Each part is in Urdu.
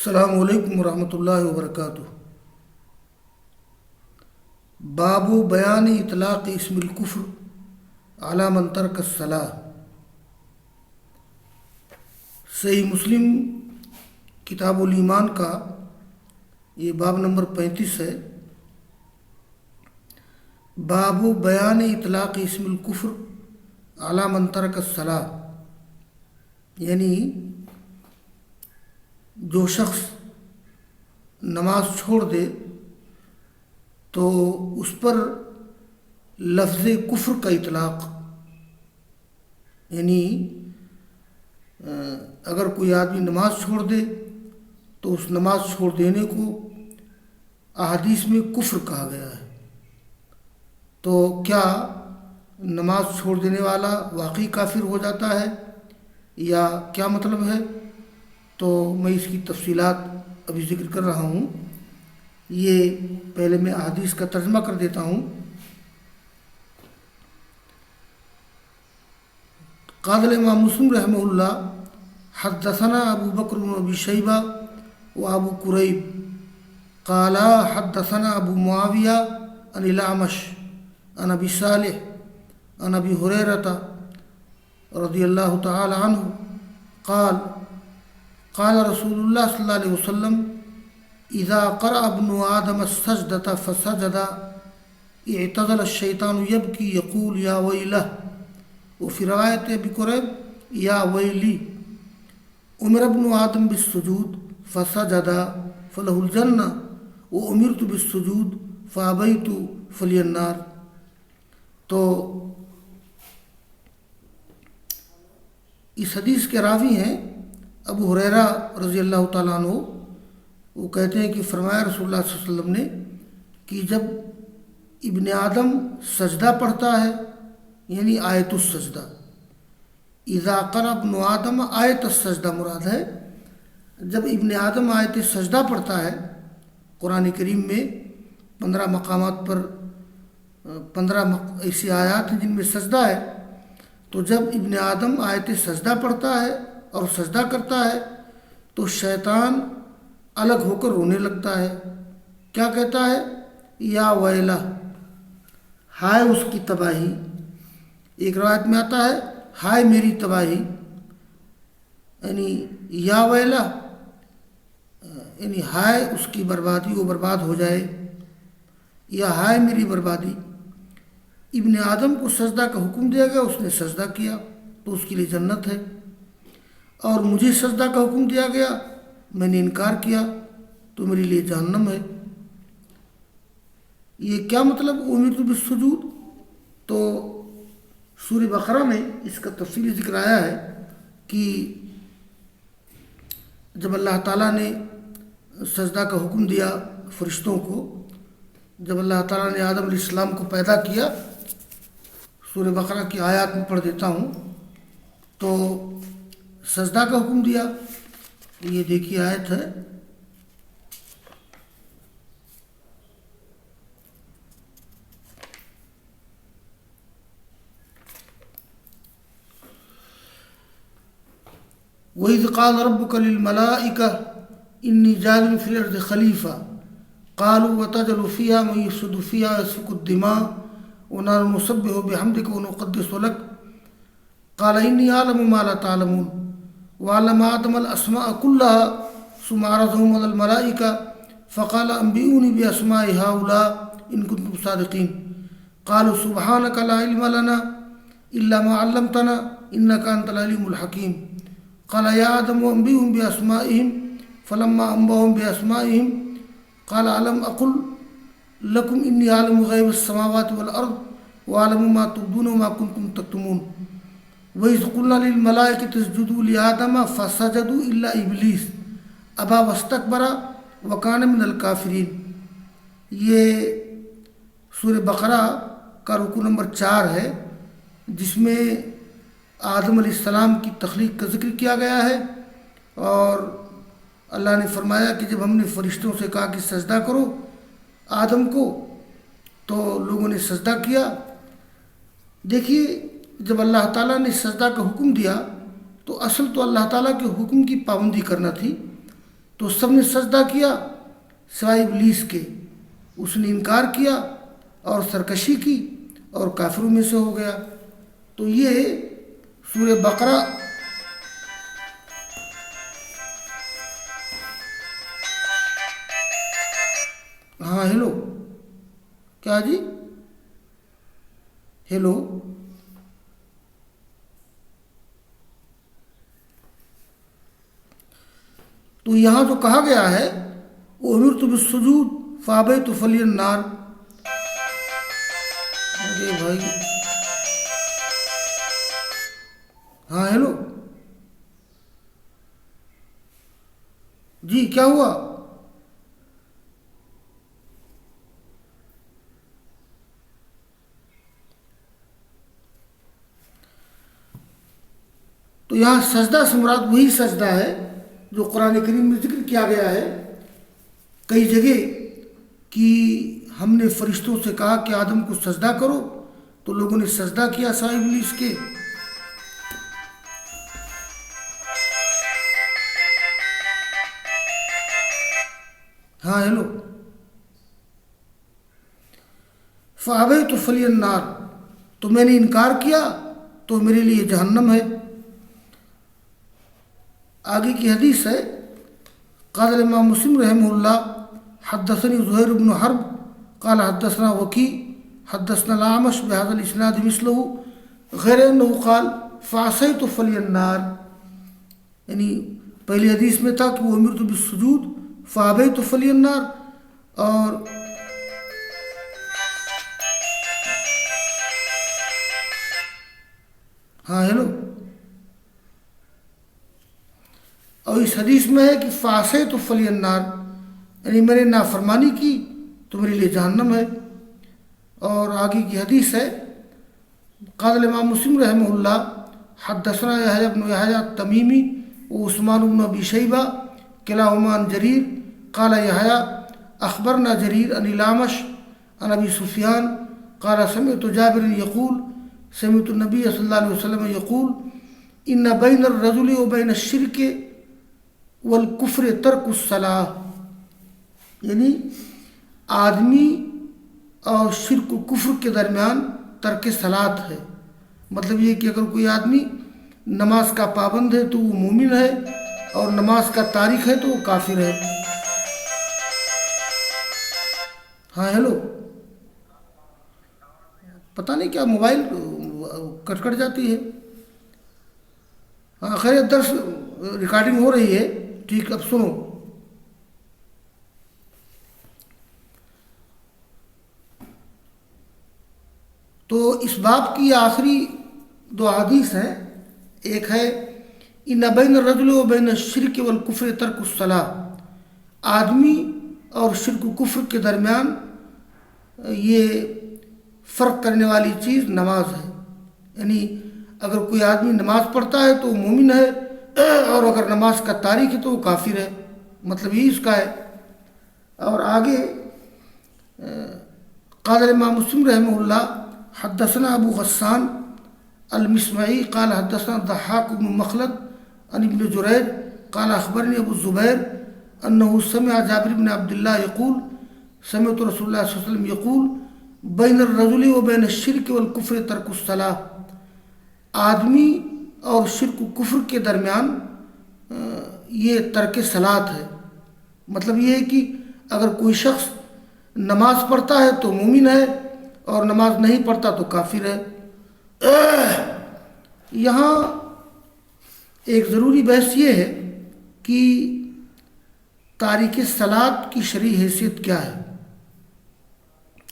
السلام علیکم ورحمۃ اللہ وبرکاتہ۔ باب بیان اطلاق اسم الکفر علی من ترک الصلاۃ۔ صحیح مسلم کتاب الایمان کا یہ باب نمبر 35 ہے۔ باب بیان اطلاق اسم الکفر علی من ترک الصلاۃ، یعنی جو شخص نماز چھوڑ دے تو اس پر لفظ کفر کا اطلاق، یعنی اگر کوئی آدمی نماز چھوڑ دے تو اس نماز چھوڑ دینے کو احادیث میں کفر کہا گیا ہے۔ تو کیا نماز چھوڑ دینے والا واقعی کافر ہو جاتا ہے یا کیا مطلب ہے؟ تو میں اس کی تفصیلات ابھی ذکر کر رہا ہوں۔ یہ پہلے میں احادیث کا ترجمہ کر دیتا ہوں۔ قال امام مسلم رحمہ اللہ حدثنا ابو بکر بن ابی شیبہ و ابو قریب قال حدثنا ابو معاویہ عن الاعمش عن ابی صالح عن ابی ہریرہ رضی اللہ تعالی عنہ قال قال رسول اللہ صلی اللہ علیہ وسلم اذا قرأ ابن آدم السجدة فسجد اعتزل الشیطان یبکی یقول یا ویلہ، وفی روایت ابی قریب یا ویلی، امر ابن آدم بالسجود فسجد فلہ الجنہ وامرت بالسجود فابیت فلی النار۔ تو اس حدیث کے راوی ہیں ابو ہریرہ رضی اللہ تعالیٰ عنہ۔ وہ کہتے ہیں کہ فرمایا رسول اللہ صلی اللہ علیہ وسلم نے کہ جب ابن آدم سجدہ پڑھتا ہے، یعنی آیت السجدہ، اذا قرأ ابن آدم آیت السجدہ مراد ہے۔ جب ابن آدم آیت سجدہ پڑھتا ہے، قرآن کریم میں 15 مقامات پر 15 ایسی آیات ہیں جن میں سجدہ ہے۔ تو جب ابن آدم آیت سجدہ پڑھتا ہے اور سجدہ کرتا ہے تو شیطان الگ ہو کر رونے لگتا ہے۔ کیا کہتا ہے؟ یا ویلہ، ہائے اس کی تباہی۔ ایک روایت میں آتا ہے ہائے میری تباہی، یعنی یا ویلہ یعنی ہائے اس کی بربادی، وہ برباد ہو جائے، یا ہائے میری بربادی۔ ابن آدم کو سجدہ کا حکم دیا گیا، اس نے سجدہ کیا تو اس کے لیے جنت ہے، اور مجھے سجدہ کا حکم دیا گیا، میں نے انکار کیا تو میرے لیے جہنم ہے۔ یہ کیا مطلب امرت بالسجود؟ تو سورہ بقرہ میں اس کا تفصیلی ذکر آیا ہے کہ جب اللہ تعالیٰ نے سجدہ کا حکم دیا فرشتوں کو، جب اللہ تعالیٰ نے آدم علیہ السلام کو پیدا کیا، سورہ بقرہ کی آیات میں پڑھ دیتا ہوں، تو سجدہ کا حکم دیا۔ یہ دیکھیے آیت ہے، وَإِذْ قَالَ رَبُّكَ لِلْمَلَائِكَةِ إِنِّي جَاعِلٌ فِي الْأَرْضِ خَلِيفَةً قَالُوا وَتَجْعَلُ فِيهَا مَن يُفْسِدُ فِيهَا وَيَسْفِكُ الدِّمَاءَ وَنَحْنُ نُسَبِّحُ بِحَمْدِكَ وَنُقَدِّسُ لَكَ قَالَ إِنِّي أَعْلَمُ مَا لَا تَعْلَمُونَ وَعَلَّمَ آدَمَ الْأَسْمَاءَ كُلَّهَا ثُمَّ عَرَضَهُمْ عَلَى الْمَلَائِكَةِ فَقَالَ أَنبِئُونِي بِأَسْمَاءِ هَؤُلَاءِ إِن كُنتُمْ صَادِقِينَ قَالُوا سُبْحَانَكَ لَا عِلْمَ لَنَا إِلَّا مَا عَلَّمْتَنَا إِنَّكَ أَنْتَ الْعَلِيمُ الْحَكِيمُ قال يا آدم أنبئهم بأسمائهم فلما أنبأهم بأسمائهم قال ألم أقل لكم إني أعلم غيب السماوات والأرض وأعلم ما تبدون وما كنتم تكتمون وإذ قلنا للملائكة اسجدوا لآدم فسجدوا إلا إبليس أبى واستكبر وكان من الكافرين۔ یہ سورہ بقرہ کا رکوع نمبر 4 ہے، جس میں آدم علیہ السلام کی تخلیق کا ذکر کیا گیا ہے، اور اللہ نے فرمایا کہ جب ہم نے فرشتوں سے کہا کہ سجدہ کرو آدم کو، تو لوگوں نے سجدہ کیا۔ دیکھیے جب اللہ تعالیٰ نے سجدہ کا حکم دیا تو اصل تو اللہ تعالیٰ کے حکم کی پابندی کرنا تھی، تو سب نے سجدہ کیا سوائے ابلیس کے، اس نے انکار کیا اور سرکشی کی اور کافروں میں سے ہو گیا۔ تو یہ سورہ بقرہ ہاں ہیلو، کیا جی؟ ہیلو، تو یہاں جو کہا گیا ہے اُمرتُ بِالسُّجُودِ فَأَبَيْتُ فَلِيَ النَّارِ، ارے بھائی ہاں ہیلو جی، کیا ہوا؟ تو یہاں سجدہ سے مراد وہی سجدہ ہے جو قرآن کریم میں ذکر کیا گیا ہے کئی جگہ کہ ہم نے فرشتوں سے کہا کہ آدم کو سجدہ کرو، تو لوگوں نے سجدہ کیا سوائے ابلیس کے۔ ہاں ہیلو، فَأَبَيْتُ فَلِيَ النَّارِ، تو میں نے انکار کیا تو میرے لیے جہنم ہے۔ آگے کی حدیث ہے، قال امام مسلم رحمہ اللہ حدثني زهير بن حرب قال حدثنا وكيع حدثنا الأعمش بهذا الإسناد مثله غیر انه قال فعصيت فلي النار، یعنی پہلی حدیث میں تھا کہ وہ امرت بالسجود فابیت فلی النار، اور ہاں ہیلو، اور اس حدیث میں ہے کہ فعصیت فلی النار، یعنی میں نے نافرمانی کی تو میرے لیے جہنم ہے۔ اور آگے کی حدیث ہے، قال الامام مسلم رحمہ اللہ حدثنا یحییٰ بن یحییٰ التمیمی و عثمان بن ابی شیبہ کلاہما عن جریر قال یحییٰ اخبرنا جریر عن الاعمش عن ابی سفیان قال سمعت جابر یقول سمعت النبی صلی اللہ علیہ وسلم یقول ان بین الرجل و بین الشرک والکفر ترک الصلاۃ، یعنی آدمی اور شرک و کفر کے درمیان ترک صلاۃ ہے۔ مطلب یہ کہ اگر کوئی آدمی نماز کا پابند ہے تو وہ مومن ہے، اور نماز کا تارک ہے تو وہ کافر ہے۔ ہاں ہیلو، پتہ نہیں کیا موبائل کٹ جاتی ہے۔ ہاں خیر، درس ریکارڈنگ ہو رہی ہے، ٹھیک، اب سنو۔ تو اس باب کی آخری دو حدیث ہیں، ایک ہے ان بین الرجل و بین الشرک والکفر ترک الصلاۃ، آدمی اور شرک و کفر کے درمیان یہ فرق کرنے والی چیز نماز ہے، یعنی اگر کوئی آدمی نماز پڑھتا ہے تو وہ مومن ہے، اور اگر نماز کا تارک ہے تو وہ کافر ہے، مطلب یہ اس کا ہے۔ اور آگے قال امام مسلم رحمہ اللہ حدثنا ابو غسان المسمعی قال حدثنا ضحاک بن مخلد عن ابن جریج قال اخبرني ابو الزبیر انه سمع جابر بن عبد اللہ یقول سمعت رسول اللہ صلی اللہ علیہ وسلم یقول بین الرجل و بین الشرک والکفر ترک الصلاۃ، آدمی اور شرک و کفر کے درمیان یہ ترک صلاۃ ہے۔ مطلب یہ ہے کہ اگر کوئی شخص نماز پڑھتا ہے تو مومن ہے، اور نماز نہیں پڑھتا تو کافر ہے۔ یہاں ایک ضروری بحث یہ ہے کہ تارک صلاۃ کی شرعی حیثیت کیا ہے،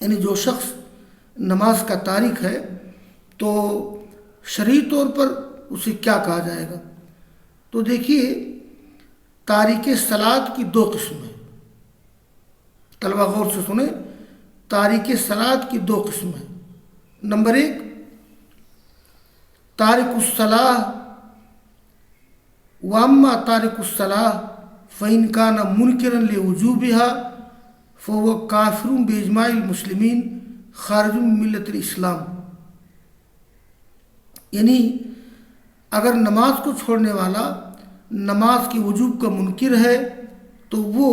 یعنی جو شخص نماز کا تارک ہے تو شرعی طور پر اسے کیا کہا جائے گا؟ تو دیکھیے، تارک صلاۃ کی دو قسم ہیں، طلبہ غور سے سنیں، تارک صلاۃ کی دو قسم ہیں۔ نمبر ایک، تارک الصلاۃ، واما تارک الصلاۃ فإن كان منکرا لوجوبها فهو کافر باجماع المسلمین خارج من ملت الاسلام، یعنی اگر نماز کو چھوڑنے والا نماز کے وجوب کا منکر ہے تو وہ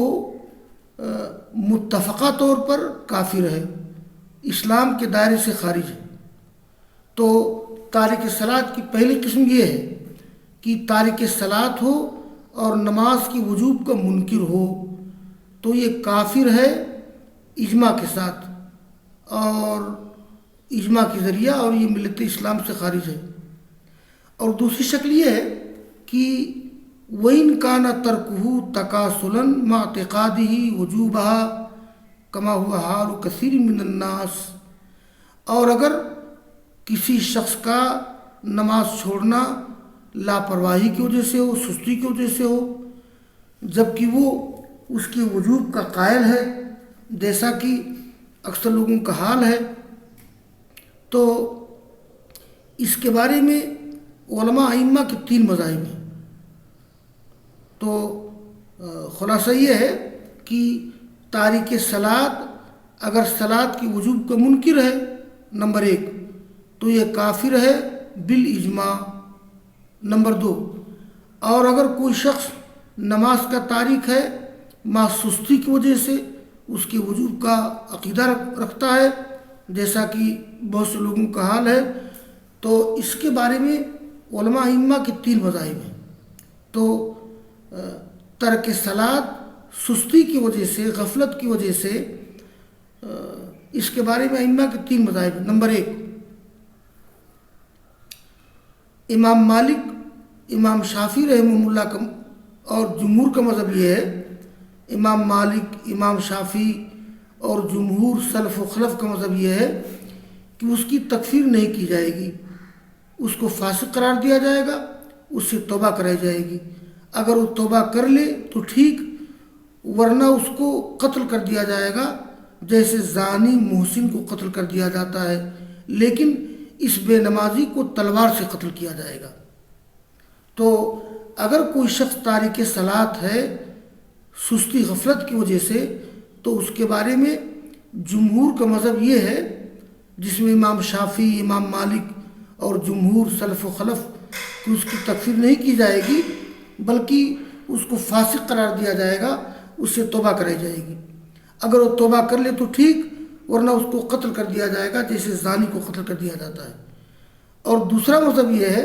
متفقہ طور پر کافر ہے، اسلام کے دائرے سے خارج ہے۔ تو تارک صلاۃ کی پہلی قسم یہ ہے کہ تارک صلاۃ ہو اور نماز کی وجوب کا منکر ہو تو یہ کافر ہے اجماع کے ساتھ اور اجماع کے ذریعہ، اور یہ ملت اسلام سے خارج ہے۔ اور دوسری شکل یہ ہے کہ وَإِنْ كَانَ تَرْكُهُ تَكَاسُلًا مَعَ اعْتِقَادِهِ وُجُوبَهَا كَمَا هُوَ حَالُ كَثِيرٍ مِّنَ النَّاسِ، اور اگر کسی شخص کا نماز چھوڑنا لاپرواہی کی وجہ سے ہو، سستی کی وجہ سے ہو، جبکہ وہ اس کے وجوب کا قائل ہے، جیسا کہ اکثر لوگوں کا حال ہے، تو اس کے بارے میں علماء ائمہ کے 3 مذاہب ہیں۔ تو خلاصہ یہ ہے کہ تارک صلاۃ اگر صلاۃ کی وجوب کا منکر ہے نمبر 1 تو یہ کافر ہے بالاجماع، نمبر 2 اور اگر کوئی شخص نماز کا تارک ہے مع سستی کی وجہ سے، اس کے وجوب کا عقیدہ رکھتا ہے جیسا کہ بہت سے لوگوں کا حال ہے، تو اس کے بارے میں علماء ائمہ کے 3 مذاہب ہیں۔ تو ترک صلاۃ سستی کی وجہ سے، غفلت کی وجہ سے، اس کے بارے میں ائمہ کے 3 مذاہب ہیں۔ نمبر 1 امام مالک، امام شافعی رحمہ اللہ کا اور جمہور کا مذہب یہ ہے، امام مالک، امام شافعی اور جمہور سلف و خلف کا مذہب یہ ہے کہ اس کی تکفیر نہیں کی جائے گی، اس کو فاسق قرار دیا جائے گا، اس سے توبہ کرائی جائے گی۔ اگر وہ توبہ کر لے تو ٹھیک، ورنہ اس کو قتل کر دیا جائے گا جیسے زانی محسن کو قتل کر دیا جاتا ہے، لیکن اس بے نمازی کو تلوار سے قتل کیا جائے گا۔ تو اگر کوئی شخص تارک صلاۃ ہے سستی غفلت کی وجہ سے، تو اس کے بارے میں جمہور کا مذہب یہ ہے، جس میں امام شافعی، امام مالک اور جمہور سلف و خلف کہ اس کی تکفیر نہیں کی جائے گی، بلکہ اس کو فاسق قرار دیا جائے گا، اس سے توبہ کرائی جائے گی۔ اگر وہ توبہ کر لے تو ٹھیک، ورنہ اس کو قتل کر دیا جائے گا جیسے زانی کو قتل کر دیا جاتا ہے۔ اور دوسرا مذہب یہ ہے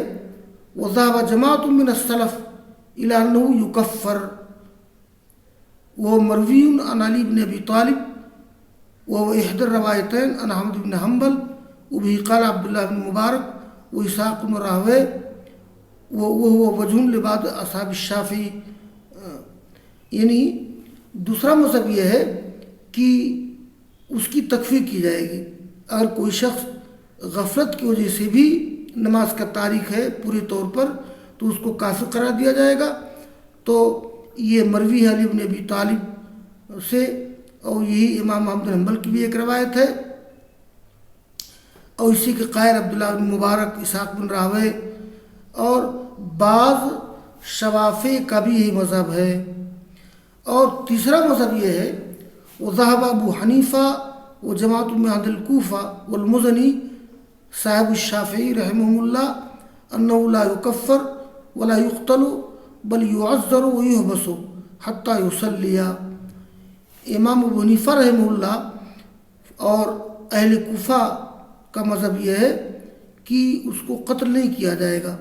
وَذَهَبَ جَمَاعَةٌ مِّنَ السَّلَفِ إِلَىٰ أَنَّهُ يُكَفَّرُ، وہ مروی عن علی بن ابی طالب وهو إحدى الروایتین عن احمد بن حنبل وبه قال عبداللہ بن مبارک وإسحاق بن راہویہ وهو وجہ لبعض اصحاب الشافعی۔ یعنی دوسرا مذہب یہ ہے کہ اس کی تکفیر کی جائے گی۔ اگر کوئی شخص غفلت کی وجہ سے بھی نماز کا تارک ہے پورے طور پر، تو اس کو کافر قرار دیا جائے گا۔ تو یہ مروی علی بن ابی طالب سے، اور یہی امام احمد بن حنبل کی بھی ایک روایت ہے، اور اسی کے قائل عبداللہ بن مبارک، اسحاق بن راہویہ اور بعض شوافع کا بھی یہی مذہب ہے۔ اور تیسرا مذہب یہ ہے وذهب ابو حنیفہ و جماعت من اہل الکوفہ والمزنی صاحب الشافعی رحمہ اللہ انہ لا یکفر ولا یقتل بل یعذر ویحبس حتی یصلی۔ امام ابو حنیفہ رحمہ اللہ اور اہل کوفہ کا مذہب یہ ہے کہ اس کو قتل نہیں کیا جائے گا،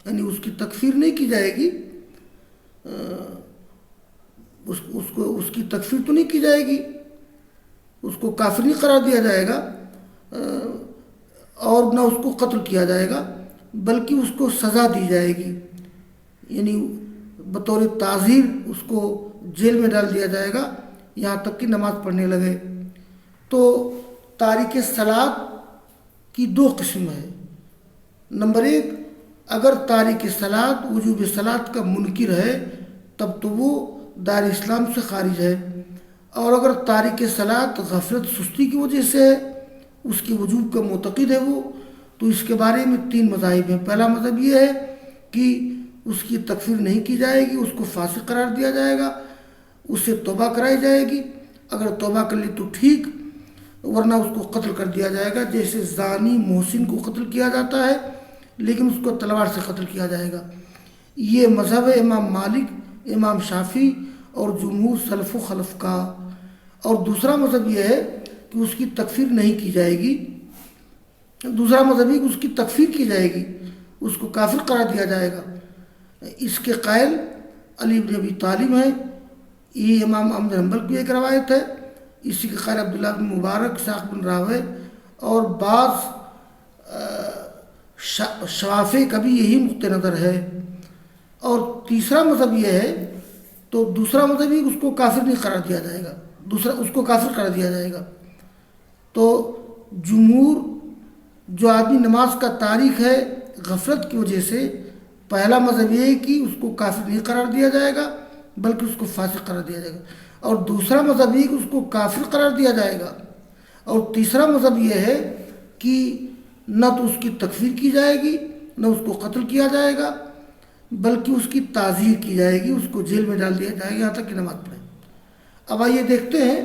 یعنی اس کی تکفیر نہیں کی جائے گی، اس کی تکفیر تو نہیں کی جائے گی، اس کو کافر نہیں قرار دیا جائے گا، اور نہ اس کو قتل کیا جائے گا، بلکہ اس کو سزا دی جائے گی، یعنی بطور تعزیر اس کو جیل میں ڈال دیا جائے گا یہاں تک کہ نماز پڑھنے لگے۔ تو تارک صلاۃ کی 2 قسم ہے۔ نمبر 1 اگر تارک صلاۃ وجوب صلاۃ کا منکر ہے تب تو وہ دار اسلام سے خارج ہے، اور اگر تارک صلاۃ غفلت سستی کی وجہ سے ہے، اس کی وجوب کا معتقد ہے وہ، تو اس کے بارے میں 3 مذاہب ہیں۔ پہلا مذہب یہ ہے کہ اس کی تکفیر نہیں کی جائے گی، اس کو فاسق قرار دیا جائے گا، اس سے توبہ کرائی جائے گی، اگر توبہ کر لی تو ٹھیک، ورنہ اس کو قتل کر دیا جائے گا جیسے زانی محسن کو قتل کیا جاتا ہے، لیکن اس کو تلوار سے قتل کیا جائے گا۔ یہ مذہب ہے امام مالک، امام شافعی اور جمہور سلف و خلف کا. اور دوسرا مذہب یہ ہے کہ اس کی تکفیر نہیں کی جائے گی. دوسرا مذہب یہ کہ اس کی تکفیر کی جائے گی، اس کو کافر قرار دیا جائے گا. اس کے قائل علی بن ابی طالب ہیں. یہ امام احمد بن حنبل کی ایک روایت ہے. اسی کے قائل عبداللہ بن مبارک، اسحاق بن راہوے اور بعض شوافی کا بھی یہی نقطہ نظر ہے. اور تیسرا مذہب یہ ہے، تو دوسرا مذہب یہ اس کو کافر نہیں قرار دیا جائے گا، اس کو کافر قرار دیا جائے گا. تو جمہور جو آدمی نماز کا تاریخ ہے غفلت کی وجہ سے، پہلا مذہب یہ ہے کہ اس کو کافر نہیں قرار دیا جائے گا بلکہ اس کو فاسق قرار دیا جائے گا. اور دوسرا مذہب یہ کہ اس کو کافر قرار دیا جائے گا. اور تیسرا مذہب یہ ہے کہ نہ تو اس کی تکفیر کی جائے گی، نہ اس کو قتل کیا جائے گا، بلکہ اس کی تعزیر کی جائے گی، اس کو جیل میں ڈال دیا جائے گا یہاں تک کہ نماز پڑھے. اب آئیے دیکھتے ہیں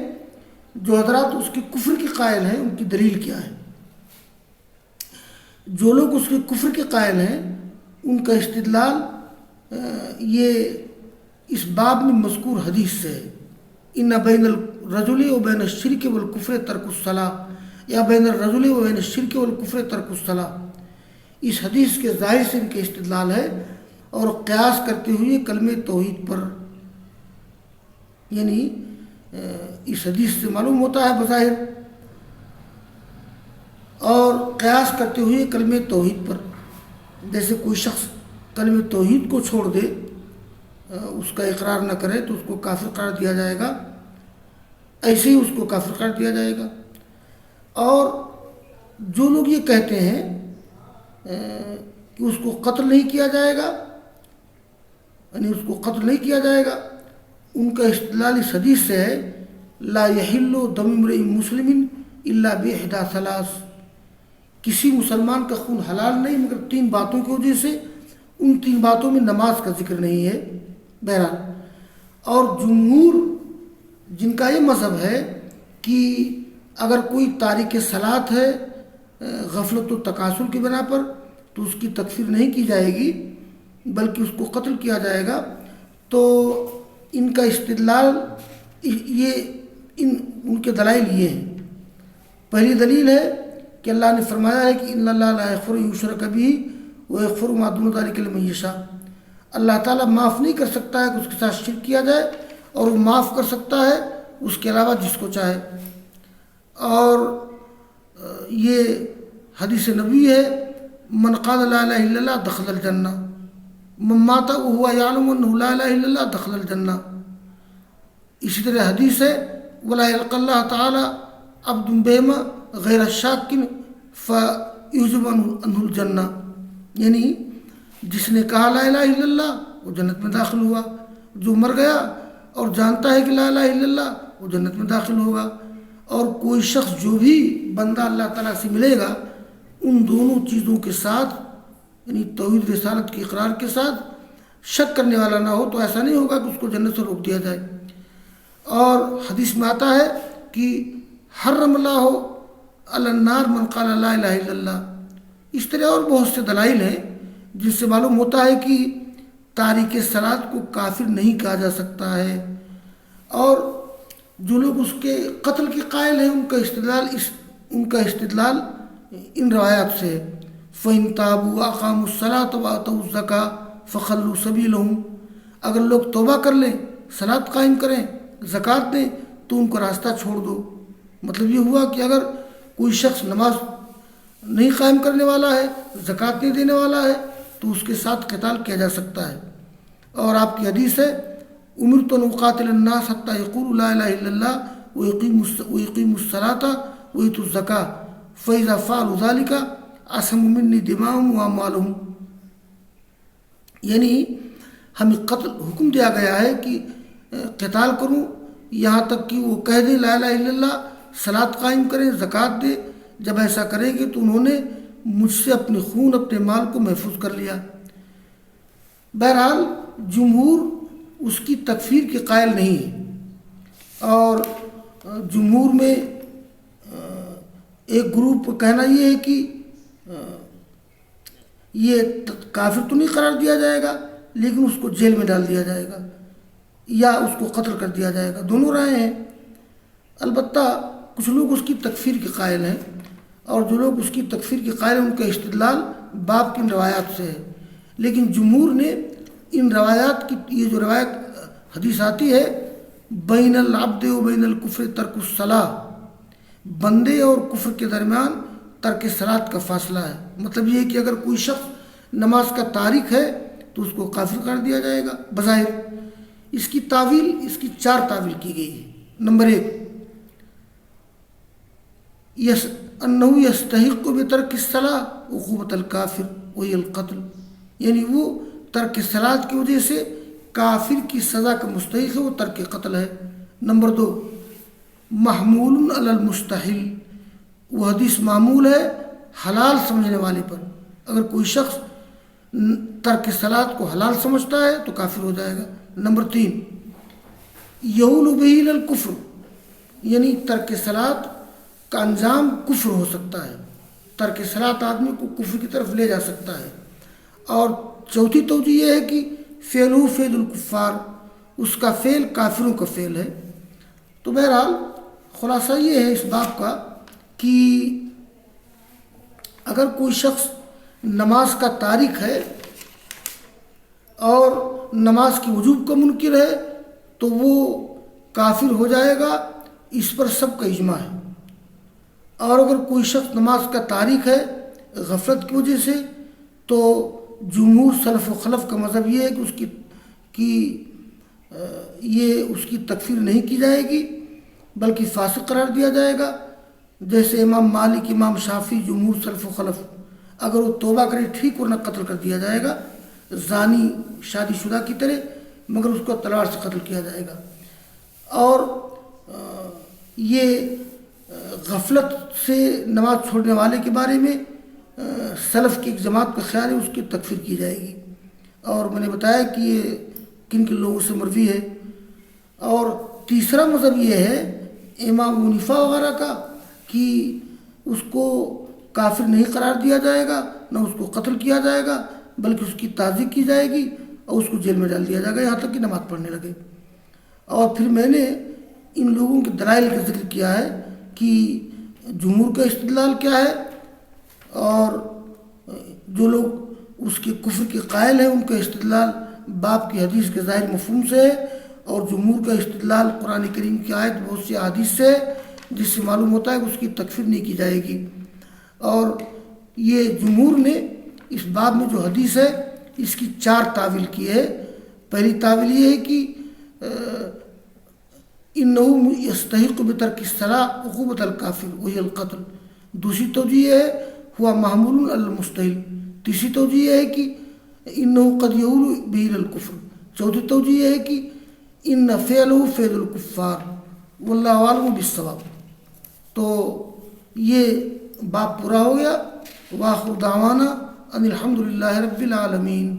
جو حضرات اس کے کفر کے قائل ہیں ان کی دلیل کیا ہے. جو لوگ اس کے کفر کے قائل ہیں ان کا استدلال یہ اس باب میں مذکور حدیث سے ہے. ان بین الرجل و بین الشرک والکفر ترک الصلاۃ، یا بین الرجل و بین الشرک والکفر ترک الصلاۃ. اس حدیث کے ظاہر سے ان کے استدلال ہے اور قیاس کرتے ہوئے کلمہ توحید پر، یعنی اس حدیث سے معلوم ہوتا ہے بظاہر، اور قیاس کرتے ہوئے کلمہ توحید پر. جیسے کوئی شخص کلمہ توحید کو چھوڑ دے، اس کا اقرار نہ کرے تو اس کو کافر قرار دیا جائے گا، ایسے ہی اس کو کافر قرار دیا جائے گا. اور جو لوگ یہ کہتے ہیں کہ اس کو قتل نہیں کیا جائے گا، یعنی اس کو قتل نہیں کیا جائے گا، ان کا استدلال اس حدیث سے ہے لا یحل دم امرئ مسلم الا باحدى ثلاث. کسی مسلمان کا خون حلال نہیں مگر تین باتوں کی وجہ سے. ان تین باتوں میں نماز کا ذکر نہیں ہے. بہرحال، اور جمہور جن کا یہ مذہب ہے کہ اگر کوئی تارک صلاۃ ہے غفلت و تکاسل کی بنا پر تو اس کی تکفیر نہیں کی جائے گی بلکہ اس کو قتل کیا جائے گا. تو ان کا استدلال یہ ان کے دلائل یہ ہیں. پہلی دلیل ہے کہ اللہ نے فرمایا ہے کہ ان اللہ لا یغفر یشرک بہ ویغفر ما دون ذلک لمن یشاء. اللہ تعالیٰ معاف نہیں کر سکتا ہے کہ اس کے ساتھ شرک کیا جائے، اور وہ معاف کر سکتا ہے اس کے علاوہ جس کو چاہے. اور یہ حدیث نبوی ہے من قال لا الہ الا اللہ دخل الجنہ، من مات وهو یعلم انہ لا الہ الا اللہ دخل الجنہ. اسی طرح حدیث ہے ولا یلقى اللہ تعالی عبد بہما غیر شاک فیحجب عنہ الجنہ، یعنی جس نے کہا لا الہ الا اللہ وہ جنت میں داخل ہوا، جو مر گیا اور جانتا ہے کہ لا الہ الا اللہ وہ جنت میں داخل ہوگا. اور کوئی شخص جو بھی بندہ اللہ تعالیٰ سے ملے گا ان دونوں چیزوں کے ساتھ، یعنی توحید رسالت کے اقرار کے ساتھ شک کرنے والا نہ ہو تو ایسا نہیں ہوگا کہ اس کو جنت سے روک دیا جائے. اور حدیث میں آتا ہے کہ حرم اللہ علی النار من قال لا الہ الا اللہ. اس طرح اور بہت سے دلائل ہیں جس سے معلوم ہوتا ہے کہ تارک صلاۃ کو کافر نہیں کہا جا سکتا ہے. اور جو لوگ اس کے قتل کے قائل ہیں ان کا استدلال ان روایات سے فَإِن تَابُوا وَأَقَامُوا الصَّلَاةَ وَآتَوُا الزَّكَاةَ فَخَلُّوا سَبِيلَهُمْ. اگر لوگ توبہ کر لیں، صلاۃ قائم کریں، زکوٰۃ دیں تو ان کو راستہ چھوڑ دو. مطلب یہ ہوا کہ اگر کوئی شخص نماز نہیں قائم کرنے والا ہے، زکوٰۃ نہیں دینے والا ہے تو اس کے ساتھ قتال کیا جا سکتا ہے. اور آپ کی حدیث ہے امرت ان اقاتل الناس حتى يقولوا لا الہ الا اللہ ويقيموا الصلاة ويؤتوا الزکاة فإذا فعلوا ذلك عصموا مني دماءهم وأموالهم. یعنی ہمیں قتل حکم دیا گیا ہے کہ قتال کروں یہاں تک کہ وہ کہہ دیں لا الہ الا اللہ، صلاۃ قائم کریں، زکوٰۃ دے. جب ایسا کریں گے تو انہوں نے مجھ سے اپنے خون اپنے مال کو محفوظ کر لیا. بہرحال جمہور اس کی تکفیر کے قائل نہیں ہے. اور جمہور میں ایک گروپ کہنا یہ ہے کہ یہ کافر تو نہیں قرار دیا جائے گا لیکن اس کو جیل میں ڈال دیا جائے گا. یا اس کو قتل کر دیا جائے گا، دونوں رائے ہیں۔ البتہ کچھ لوگ اس کی تکفیر کے قائل ہیں، اور جو لوگ اس کی تکفیر کے قائل ہیں ان کا استدلال باب کی ان روایات سے ہے، لیکن جمہور نے ان روایات کی، یہ جو روایت حدیث آتی ہے بین العبد و بین الکفر ترک الصلاۃ، بندے اور کفر کے درمیان ترک صلاۃ کا فاصلہ ہے، مطلب یہ ہے کہ اگر کوئی شخص نماز کا تارک ہے تو اس کو کافر قرار دیا جائے گا بظاہر۔ اس کی تعویل، اس کی 4 تعویل کی گئی ہے۔ نمبر 1، انه یستحق بترک الصلاۃ عقوبۃ الکافر وہی القتل، یعنی وہ ترک صلاۃ کی وجہ سے کافر کی سزا کا مستحق ہے، وہ ترک قتل ہے۔ نمبر 2، محمول علی المستحل، وہ حدیث معمول ہے حلال سمجھنے والے پر، اگر کوئی شخص ترک صلاۃ کو حلال سمجھتا ہے تو کافر ہو جائے گا۔ نمبر 3، یؤول بہ الی الکفر، یعنی ترک صلاۃ کا انجام کفر ہو سکتا ہے، ترک صلاۃ آدمی کو کفر کی طرف لے جا سکتا ہے۔ اور چوتھی توجہ یہ ہے کہ فعلہ فعل الکفار، اس کا فعل کافروں کا فعل ہے۔ تو بہرحال خلاصہ یہ ہے اس باب کا کہ اگر کوئی شخص نماز کا تارک ہے اور نماز کی وجوب کا منکر ہے تو وہ کافر ہو جائے گا، اس پر سب کا اجماع ہے۔ اور اگر کوئی شخص نماز کا تارک ہے غفلت کی وجہ سے تو جمہور سلف و خلف کا مذہب یہ ہے کہ اس کی تکفیر نہیں کی جائے گی بلکہ فاسق قرار دیا جائے گا، جیسے امام مالک، امام شافعی، جمہور سلف و خلف۔ اگر وہ توبہ کرے ٹھیک ورنہ قتل کر دیا جائے گا، زانی شادی شدہ کی طرح، مگر اس کو تلوار سے قتل کیا جائے گا۔ اور یہ غفلت سے نماز چھوڑنے والے کے بارے میں سلف کی ایک جماعت کا خیال ہے اس کی تکفیر کی جائے گی، اور میں نے بتایا کہ یہ کن کن لوگوں سے مروی ہے۔ اور تیسرا مذہب یہ ہے امام حنیفہ وغیرہ کا کہ اس کو کافر نہیں قرار دیا جائے گا، نہ اس کو قتل کیا جائے گا بلکہ اس کی تعذیب کی جائے گی اور اس کو جیل میں ڈال دیا جائے گا یہاں تک کہ نماز پڑھنے لگے۔ اور پھر میں نے ان لوگوں کے دلائل کا ذکر کیا ہے کہ جمہور کا استدلال کیا ہے، اور جو لوگ اس کے کفر کے قائل ہیں ان کا استدلال باب کی حدیث کے ظاہر مفہوم سے ہے، اور جمہور کا استدلال قرآن کریم کی آیت بہت سی احادیث سے ہے جس سے معلوم ہوتا ہے کہ اس کی تکفیر نہیں کی جائے گی۔ اور یہ جمہور نے اس باب میں جو حدیث ہے اس کی 4 تعویل کی ہے۔ پہلی تعویل یہ ہے کہ انه یستحق بترک الصلاۃ عقوبۃ الکافر وہی القتل، دوسری توجہ یہ ہے ہوا محمول علی المستحل، تیسری توجہ یہ ہے کہ انه قد یؤول بہ الی الکفر، چوتھی توجہ یہ ہے کہ ان فعلہ فعل الکفار واللہ اعلم بالصواب۔ تو یہ باب پورا ہو گیا۔ وآخر دعوانا ان الحمد للہ رب العالمین۔